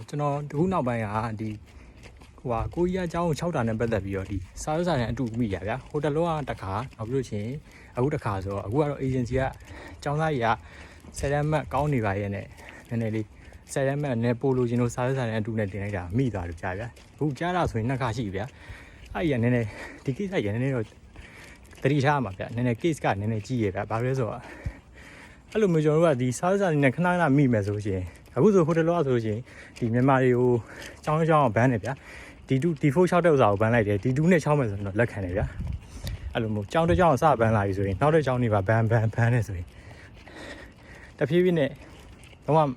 ကျွန်တော်ဒီခုနောက်ပိုင်းကဒီဟိုကိုကြီးအကြောင်းကို6တာနဲ့ပတ်သက်ပြီးတော့ဒီစာရွက်စာတမ်းအတူမိရဗျာဟိုတလောကတခါနောက်ပြီးလို့ချင်းအခုတခါဆိုတော့အခုကတော့ agency ကကျောင်းသားကြီးက10ရက်မှတ်ကောင်းနေပါရဲ့နဲ့နည်းနည်းလေး10ရက်မှတ်နဲ့ပို့လို့ချင်းတို့စာရွက်စာတမ်းအတူနဲ့တင်လိုက်တာမိသွားလို့ကြားဗျာအခုကြားတာဆိုရင်နှစ်ခါရှိဗျာအဲ့ဒီကနည်းနည်းဒီ case ကနည်းနည်းတော့တတိထားမှာဗျာနည်းနည်း case ကနည်းနည်းကြီးရဗျာဘာလို့လဲဆိုတော့အဲ့လိုမျိုးကျွန်တော်တို့ကဒီစာရွက်စာတမ်းနဲ့ခဏခဏမိမယ်ဆိုရှင်အခုဆိုဟိုတလောဆိုရှင်ဒီမြန်မာတွေကိုကျောင်းအောင်ဘန်းနေဗျာD4 6တဲ့ဥစားကိုဘန်းလိုက်တယ်D2 နဲ့6မယ်ဆိုတော့လက်ခံတယ်ဗျာအဲ့လိုမျိုးကျောင်းတစ်ကျောင်းစဘန်းလာပြီဆိုရင်နောက်တစ်ကျောင်းနေပါဘန်းနေဆိုရင်တဖြည်းဖြည်းနဲ့တော့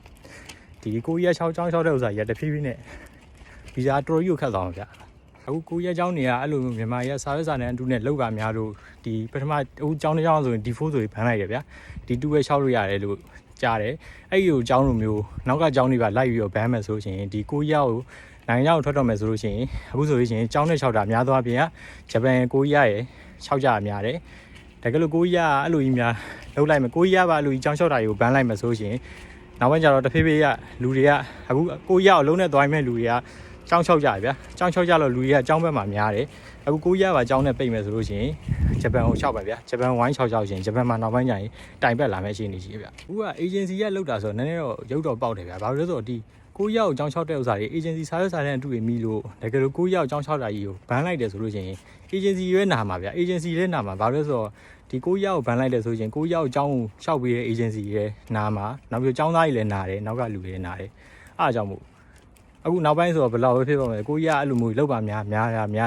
ဒီကိုကြီး6ကျောင်း6တဲ့ဥစားကြီးတဖြည်းဖြည်းနဲ့ဗီဇာတော်ကြီးကိုခတ်သွားမှာဗျာအခုကိုကြီးကျောင်းတွေကအဲ့လိုမျိုးမြန်မာရဲ့စာရွက်စာတမ်းအတူနဲ့လောက်ကများလို့ဒီပထမအခုကျောင်းတစ်ကျောင်းဆိုရင်D4 ဆိုရင်ဘန်းလိုက်တယ်ဗျာD2 ပဲ6လို့ရတယ်လို့ကြားတယ်အဲ့ဒီကိုကျောင်းလိုမျိုးနောက်ကကျောင်းတွေပါလိုက်ပြီးတော့ဘန်းမယ်ဆိုရှင်ဒီကိုကြီးကိုနိုင်ငံရောက်ထွက်တော့မယ်ဆိုလို့ရှိရင်အခုဆိုလို့ရှိရင်ကျောင်းနဲ့6တာများသွားပြင်ကဂျပန်ကိုကြီးရဲ့6ကြများတယ်တကယ်လို့ကိုကြီးကအဲ့လိုကြီးများလှုပ်လိုက်မယ်ကိုကြီးကပါအဲ့လိုကြီးကျောင်း6တာကိုဘန်းလိုက်မယ်ဆိုရှင်နောက်ပိုင်းကျတော့တဖေးဖေးကလူတွေကအခုကိုကြီးကိုလုံးနဲ့သွားမယ်လူတွေကကျောင်း6ကြဗျာကျောင်း6ကြလို့လူတွေကကျောင်းဘက်မှာများတယ်အခုကိုကြီးကပါကျောင်းနဲ့ပိတ်မယ်ဆိုလို့ရှိရင်ဂျပန်ကို6ပဲဗျာဂျပန်ဝိုင်း6ရှင်ဂျပန်မှာနောက်ပိုင်းကျရင်တိုင်ပတ်လာမယ့်အခြေအနေရှိဗျာအခုက agency ကလောက်တာဆိုတော့နည်းနည်းတော့ရုပ်တော့ပေါက်တယ်ဗျာဘာလို့လဲဆိုတော့ဒီကိုရောက်အကြောင်း6တဲ့ဥစ္စာတွေ agency စာရွက်စာတမ်းအတူတွေမိလို့တကယ်လို့ကိုရောက်အကြောင်း6တာကြီးကိုဘန်းလိုက်တယ်ဆိုလို့ရှိရင် agency ရဲ့နာမှာဗျာ agency ရဲ့နာမှာဘာလို့လဲဆိုတော့ဒီကိုရောက်ကိုဘန်းလိုက်တယ်ဆိုရင်ကိုရောက်အကြောင်းကိုရှောက်ပေးတဲ့ agency ရဲ့နာမှာနောက်ပြီးအကြောင်းသားကြီးလည်းနာတယ်နောက်ကလူတွေနာတယ်အားကြောင့်မို့အခုနောက်ပိုင်းဆိုတော့ဘယ်လောက်ပဲဖြစ်ပါမယ်ကိုကြီးကအဲ့လိုမျိုးလောက်ပါများ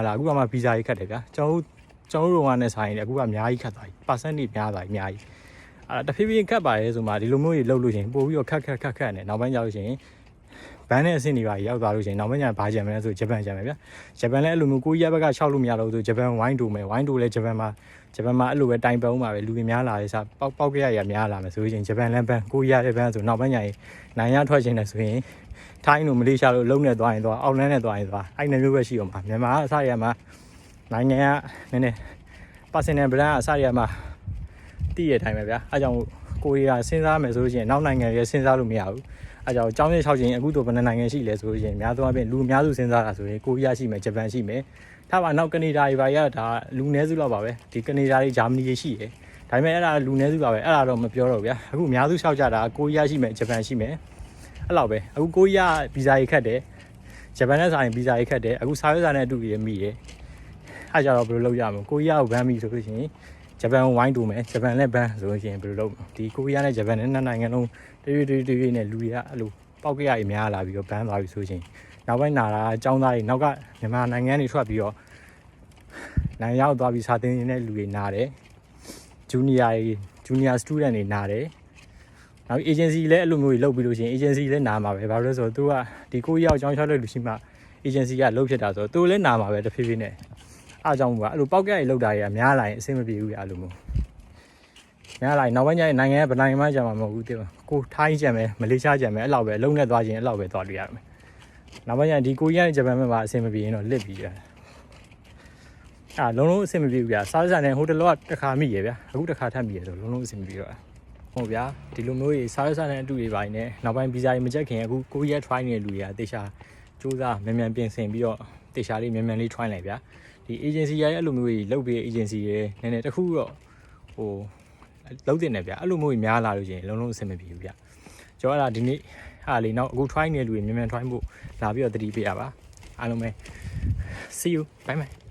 လာအခုကမှဗီဇာကြီးခတ်တယ်ဗျာကျွန်တော်တို့ကနဲ့ဆိုင်နေအခုကအများကြီးခတ်သွားပြီ percentage များသွားပြီအများကြီးအဲ့ဒါတဖြည်းဖြည်းခတ်ပါရဲဆိုမှဒီလိုမျိုးတွေလုပ်လို့ရှိရင်ပို့ပြီးတော့ခတ်နဲ့နောက်ပိုင်းကျလို့ရှိရင်ဘန်းနဲ့အဆင့်တွေပါရောက်သွားလို့ရှိရင်နောက်ပိုင်းကျဘာကြံမလဲဆိုဂျပန်ကြံမယ်ဗျာဂျပန်လည်းအဲ့လိုမျိုးကိုကြီးဘက်က6လို့မရတော့ဘူးဆိုဂျပန်ဝိုင်းတူမယ်ဝိုင်းတူလည်းဂျပန်မှာအဲ့လိုပဲတိုင်ပုံးပါပဲလူတွေများလာတယ်စားပေါက်ကြရများလာမယ်ဆိုရင်ဂျပန်လည်းဘန်းကိုကြီးရဲ့ဘန်းဆိုနောက်ပိုင်းကျရင်နိုင်ရထွက်ခြင်းနဲ့ဆိုရင်ထိုင်းတို့မလေးရှားတို့လုံနဲ့သွားရင်သွားအောက်လန်းနဲ့သွားရင်သွားအဲ့လိုမျိုးပဲရှိအောင်ပါမြန်မာအစရမှာနိုင်ငံကနည်းနည်း personal brand အစရမှာတည်ရတိုင်းပဲဗျာအဲကြောင့်ကိုရီးယားစဉ်းစားမယ်ဆိုလို့ရှိရင်နောက်နိုင်ငံတွေစဉ်းစားလို့မရဘူးအဲကြောင့်အကြောင်းရ6ချင်းအခုတော့ဘယ်နိုင်ငံရှိလဲဆိုလို့ရှိရင်အများသောအားဖြင့်လူအများစုစဉ်းစားတာဆိုရင်ကိုရီးယားရှိမယ်ဂျပန်ရှိမယ်ထားပါနောက်ကနေဒါတွေပါရဒါလူနည်းစုလောက်ပါပဲဒီကနေဒါတွေဂျာမနီတွေရှိတယ်ဒါပေမဲ့အဲ့ဒါလူနည်းစုပါပဲအဲ့ဒါတော့မပြောတော့ဗျာအခုအများစုလျှောက်ကြတာကိုရီးယားရှိမယ်ဂျပန်ရှိမယ်အဲ့လောက်ပဲအခုကိုရီးယားဗီဇာကြီးခတ်တယ်ဂျပန်နဲ့ဆိုင်ဗီဇာကြီးခတ်တယ်အခုစာရွက်စာနဲ့အတူကြီးမိတယ်အဲ့ကြတော့ဘယ်လိုလုပ်ရမလဲကိုရီးယားကိုဘန်းပြီဆိုလို့ရှိရင်ဂျပန်ဝိုင်းတူမယ်ဂျပန်လည်းဘန်းဆိုလို့ရှိရင်ဘယ်လိုလုပ်ဒီကိုရီးယားနဲ့ဂျပန်နဲ့နှစ်နိုင်ငံလုံးတရွေ့နဲ့လူတွေကအဲ့လိုပေါက်ကြရအများလာပြီးတော့ဘန်းသွားပြီဆိုရှင်နောက်ပိုင်းနာတာအကြောင်းသားတွေနောက်ကမြန်မာနိုင်ငံတွေထွက်ပြီးတော့နိုင်ရောက်သွားပြီးစာသင်နေတဲ့လူတွေနာတယ်ဂျူနီယာစတူဒန့်တွေနာတယ်နောက် agency လည်းအဲ့လိုမျိုးတွေလုပ်ပြီးလို့ရှိရင် agency လည်းနာမှာပဲဘာလို့လဲဆိုတော့သူကဒီကိုကြီးရောက်အကြောင်းချတဲ့လူရှိမှ agency ကလုပ်ဖြစ်တာဆိုတော့သူလည်းနာမှာပဲတဖြည်းဖြည်းနဲ့အားကြောင့်ကအဲ့လိုပေါက်ကြရလောက်တာတွေကများလာရင်အဆင်မပြေဘူးအဲ့လိုမျိုးများလာရင်နောက်ပိုင်းကျရင်နိုင်ငံကဗနိုင်ငံမှကြမှာမဟုတ်ဘူးတဲ့ကိုထိုင်းကြံမယ်မလေးရှားကြံမယ်အဲ့လောက်ပဲအလုံးနဲ့သွားခြင်းအဲ့လောက်ပဲသွားလို့ရမယ်နောက်ပိုင်းကျရင်ဒီကိုကြီးကဂျပန်မှာအဆင်မပြေရင်တော့လစ်ပြီးရတယ်လုံးအဆင်မပြေဘူးဗျာစားစရာနဲ့ဟိုတလောကတစ်ခါမိရဗျာအခုတစ်ခါထပ်မိရဆိုလုံးအဆင်မပြေတော့ဟုတ်ဗျာဒီလိုမျိုးကြီးစားရစားတဲ့အတူတွေပိုင်းနဲ့နောက်ပိုင်းဗီဇာကြီးမချက်ခင်အခုကိုရီးယား try နေတဲ့လူတွေကတေချာစူးစမ်းမြန်ပြင်ဆင်ပြီးတော့တေချာလေးမြန်လေး try လိုက်ဗျာဒီ agency ရဲ့အဲ့လိုမျိုးကြီးလုပ်ပြီး agency ရဲ့နည်းနည်းတခုတော့ဟိုလုံးတင်နေဗျာအဲ့လိုမျိုးကြီးများလာလို့ရှိရင်လုံးအဆင်မပြေဘူးဗျာကျွန်တော်အဲ့ဒါဒီနေ့အားလေးနောက်အခု try နေတဲ့လူတွေမြန် try ဖို့လာပြီးတော့တတိပေးရပါအားလုံးပဲ see you bye bye